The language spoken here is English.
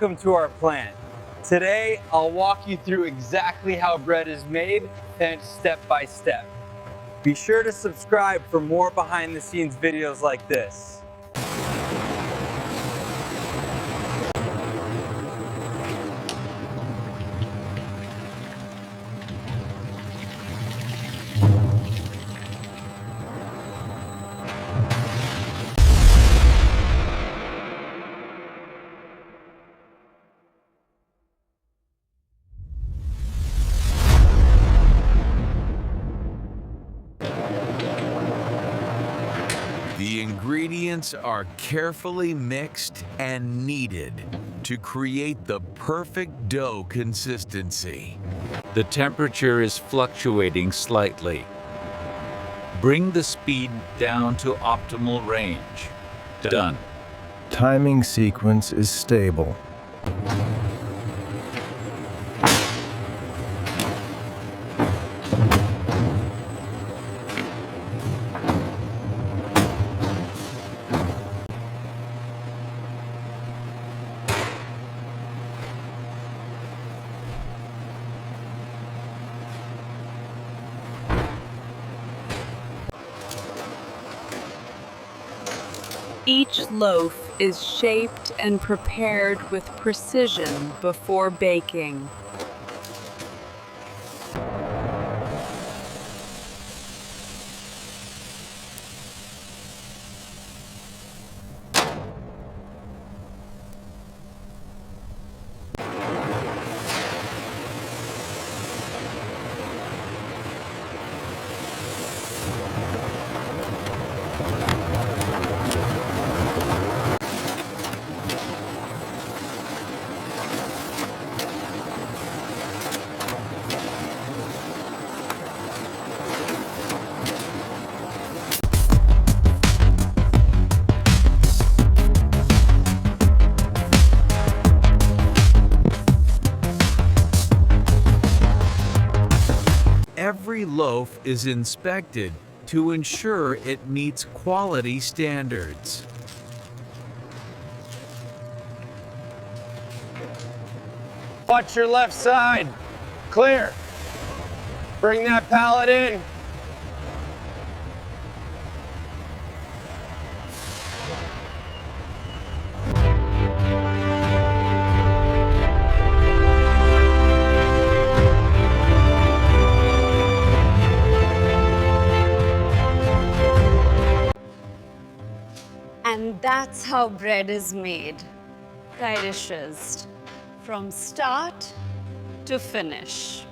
welcome to our plant. Today, I'll walk you through exactly how bread is made and step by step. Be sure to subscribe for more behind the scenes videos like this. The ingredients are carefully mixed and kneaded to create the perfect dough consistency. The temperature is fluctuating slightly. Bring the speed down to optimal range. Done. Timing sequence is stable. Each loaf is shaped and prepared with precision before baking. Every loaf is inspected to ensure it meets quality standards. Watch your left side. Clear. Bring that pallet in. And that's how bread is made. Tirishes, from start to finish.